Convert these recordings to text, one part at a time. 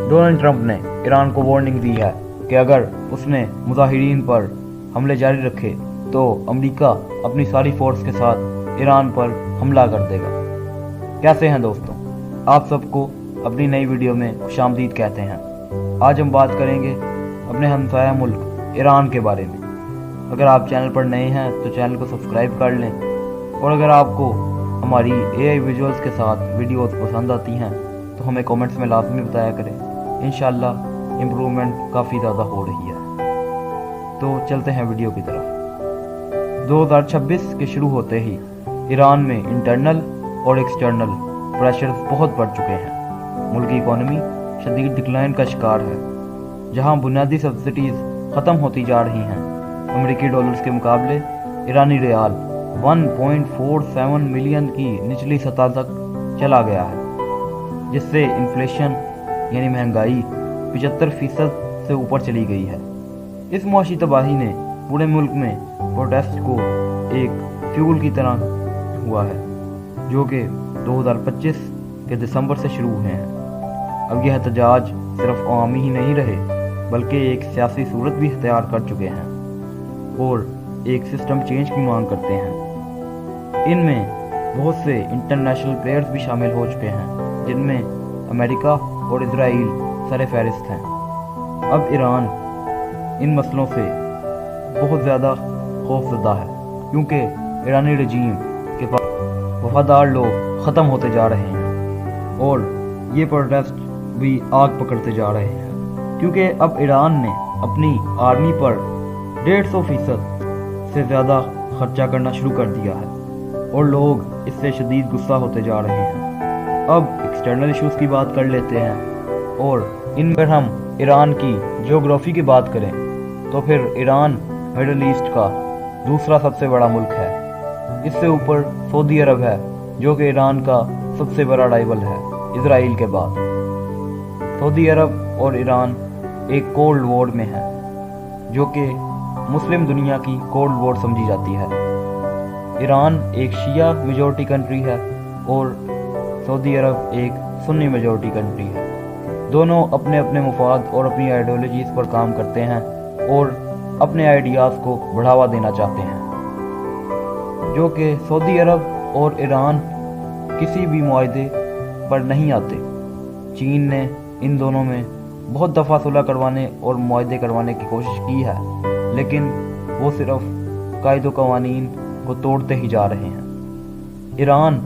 Donald Trump ने Iran को warning दी है कि अगर उसने मुजाहिरीन पर हमले जारी रखे तो अमेरिका अपनी सारी फोर्स के साथ ईरान पर हमला कर देगा। कैसे हैं दोस्तों, आप सबको अपनी नई वीडियो में खुशामदीद कहते हैं। आज हम बात करेंगे अपने हमसाया मुल्क ईरान के बारे में। अगर आप चैनल पर नए हैं तो चैनल को सब्सक्राइब कर लें, और अगर आपको हमारी AI विजुअल्स के साथ वीडियोस पसंद आती हैं तो हमें कमेंट्स में लाजमी बताया करें। इंशाल्लाह इम्प्रूवमेंट काफ़ी ज़्यादा हो रही है। तो चलते हैं वीडियो की तरफ। 2026 के शुरू होते ही ईरान में इंटरनल और एक्सटर्नल प्रेशर्स बहुत बढ़ चुके हैं। मुल्क की इकॉनमी शदीद डिक्लाइन का शिकार है, जहां बुनियादी सब्सिडीज़ ख़त्म होती जा रही हैं। अमेरिकी डॉलर्स के मुकाबले ईरानी रियाल 1.47 मिलियन की निचली सतह तक चला गया है, जिससे इन्फ्लेशन यानी महंगाई 75% से ऊपर चली गई है। इस मुआशी तबाही ने पूरे मुल्क में प्रोटेस्ट को एक फ्यूल की तरह हुआ है, जो कि 2025 के दिसंबर से शुरू हुए हैं। अब यह एहतजाज सिर्फ अवामी ही नहीं रहे, बल्कि एक सियासी सूरत भी इख्तियार कर चुके हैं और एक सिस्टम चेंज की मांग करते हैं। इनमें बहुत से इंटरनेशनल प्लेयर्स भी शामिल हो चुके हैं, जिनमें अमेरिका और इजराइल सरे फहरिस्त हैं। अब ईरान इन मसलों से बहुत ज़्यादा खौफजदा है, क्योंकि ईरानी रजीम के पास वफादार लोग ख़त्म होते जा रहे हैं और ये प्रोटेस्ट भी आग पकड़ते जा रहे हैं, क्योंकि अब ईरान ने अपनी आर्मी पर 150% से ज़्यादा खर्चा करना शुरू कर दिया है और लोग इससे शदीद गुस्सा होते जा रहे हैं। अब एक्सटर्नल इश्यूज़ की बात कर लेते हैं, और इन पर हम ईरान की ज्योग्राफी की बात करें तो फिर ईरान मिडल ईस्ट का दूसरा सबसे बड़ा मुल्क है। इससे ऊपर सऊदी अरब है, जो कि ईरान का सबसे बड़ा राइवल है इजराइल के बाद। सऊदी अरब और ईरान एक कोल्ड वॉर में है, जो कि मुस्लिम दुनिया की कोल्ड वॉर समझी जाती है। ईरान एक शिया मेजॉरिटी कंट्री है और सऊदी अरब एक सुन्नी मेजॉरिटी कंट्री है। दोनों अपने अपने मुफाद और अपनी आइडियोलॉजीज़ पर काम करते हैं और अपने आइडियाज़ को बढ़ावा देना चाहते हैं, जो कि सऊदी अरब और ईरान किसी भी मुआहदे पर नहीं आते। चीन ने इन दोनों में बहुत दफ़ा सुलह करवाने और मुआहदे करवाने की कोशिश की है, लेकिन वो सिर्फ कायदो कवानीन को तोड़ते ही जा रहे हैं। ईरान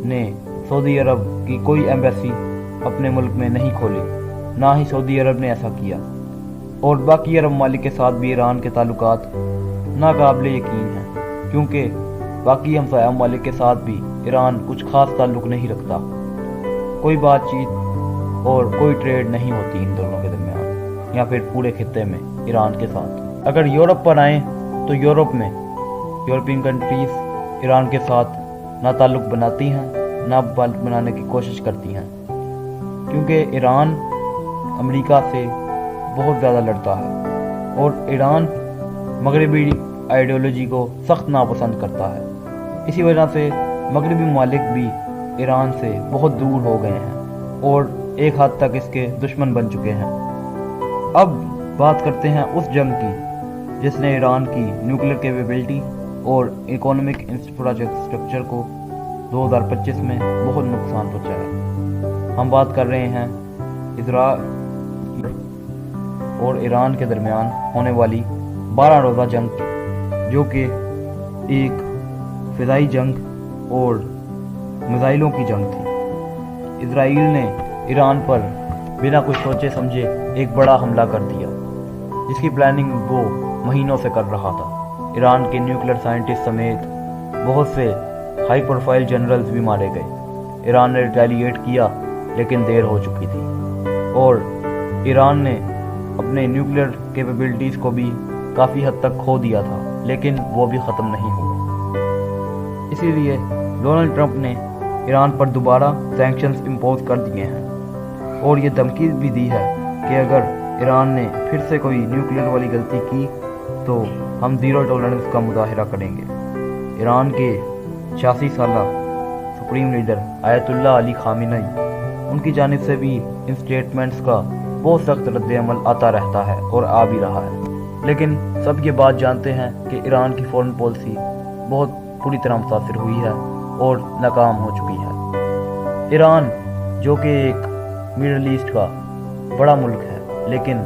ने सऊदी अरब की कोई एम्बेसी अपने मुल्क में नहीं खोली, ना ही सऊदी अरब ने ऐसा किया, और बाकी अरब ममालिक के साथ भी ईरान के ताल्लुकात नाकाबिले यकीन हैं, क्योंकि बाकी हमसाया ममालिक के साथ भी ईरान कुछ खास ताल्लुक नहीं रखता। कोई बातचीत और कोई ट्रेड नहीं होती इन दोनों के दरमियान, या फिर पूरे खित्ते में ईरान के साथ। अगर यूरोप पर आएँ तो यूरोप में यूरोपियन कंट्रीज़ ईरान के साथ ना ताल्लुक़ बनाती हैं, ना बनाने की कोशिश करती हैं, क्योंकि ईरान अमेरिका से बहुत ज़्यादा लड़ता है और ईरान मगरबी आइडियोलॉजी को सख्त नापसंद करता है। इसी वजह से मगरबी ममालिक भी ईरान से बहुत दूर हो गए हैं और एक हद तक इसके दुश्मन बन चुके हैं। अब बात करते हैं उस जंग की जिसने ईरान की न्यूक्लियर कैपेबिलिटी और इकोनॉमिक इंफ्रास्ट्रक्चर को 2025 में बहुत नुकसान पहुंचाया। हम बात कर रहे हैं इजराइल और ईरान के दरमियान होने वाली 12 रोज़ा जंग की, जो कि एक फ़िज़ाई जंग और मिसाइलों की जंग थी। इजराइल ने ईरान पर बिना कुछ सोचे समझे एक बड़ा हमला कर दिया, जिसकी प्लानिंग वो महीनों से कर रहा था। ईरान के न्यूक्लियर साइंटिस्ट समेत बहुत से हाई प्रोफाइल जनरल्स भी मारे गए। ईरान ने रिटेलिएट किया, लेकिन देर हो चुकी थी, और ईरान ने अपने न्यूक्लियर कैपेबिलिटीज़ को भी काफ़ी हद तक खो दिया था, लेकिन वो भी ख़त्म नहीं हुए। इसीलिए डोनाल्ड ट्रंप ने ईरान पर दोबारा सैंक्शंस इम्पोज कर दिए हैं, और ये धमकी भी दी है कि अगर ईरान ने फिर से कोई न्यूक्लियर वाली गलती की तो हम ज़ीरो टॉलरेंस का मुजाहरा करेंगे। ईरान के 86 साला supreme leader Ayatollah Ali Khamenei, उनकी जानिब से भी इन स्टेटमेंट्स का बहुत सख्त रद्द-ए-अमल आता रहता है और आ भी रहा है, लेकिन सब ये बात जानते हैं कि ईरान की फॉरेन पॉलिसी बहुत बुरी तरह मुतासिर हुई है और नाकाम हो चुकी है। ईरान जो कि एक मिडल ईस्ट का बड़ा मुल्क है, लेकिन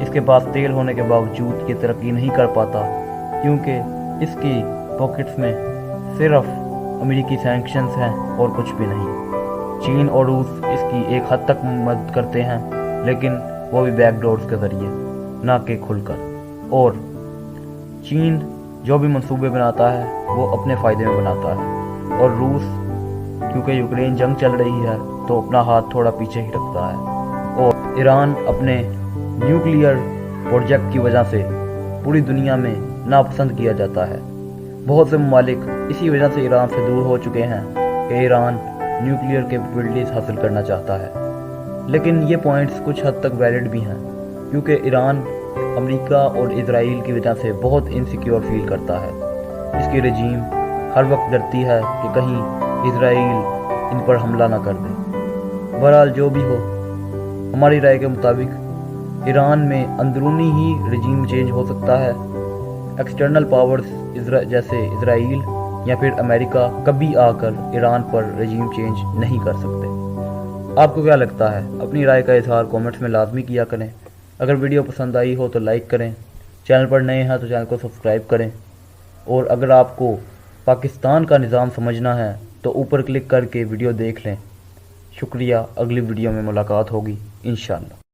इसके पास तेल होने के बावजूद ये तरक्की नहीं कर पाता, क्योंकि इसकी पॉकेट्स में सिर्फ अमेरिकी सैंक्शंस हैं और कुछ भी नहीं। चीन और रूस इसकी एक हद तक मदद करते हैं, लेकिन वो भी बैकडोर्स के ज़रिए, ना कि खुलकर। और चीन जो भी मंसूबे बनाता है वो अपने फ़ायदे में बनाता है, और रूस क्योंकि यूक्रेन जंग चल रही है तो अपना हाथ थोड़ा पीछे ही रखता है। और ईरान अपने न्यूक्लियर प्रोजेक्ट की वजह से पूरी दुनिया में नापसंद किया जाता है। बहुत से ममालिक इसी वजह से ईरान से दूर हो चुके हैं कि ईरान न्यूक्लियर कैपेबिलिटीज़ हासिल करना चाहता है। लेकिन ये पॉइंट्स कुछ हद तक वैलिड भी हैं, क्योंकि ईरान अमेरिका और इजराइल की वजह से बहुत इनसिक्योर फील करता है। इसकी रजीम हर वक्त डरती है कि कहीं इजराइल इन पर हमला ना कर दे। बहरहाल जो भी हो, हमारी राय के मुताबिक ईरान में अंदरूनी ही रजीम चेंज हो सकता है। एक्सटर्नल पावर्स जैसे इजराइल या फिर अमेरिका कभी आकर ईरान पर रजीम चेंज नहीं कर सकते। आपको क्या लगता है? अपनी राय का इजहार कमेंट्स में लाजमी किया करें। अगर वीडियो पसंद आई हो तो लाइक करें, चैनल पर नए हैं तो चैनल को सब्सक्राइब करें, और अगर आपको पाकिस्तान का निज़ाम समझना है तो ऊपर क्लिक करके वीडियो देख लें। शुक्रिया, अगली वीडियो में मुलाकात होगी इंशाअल्लाह।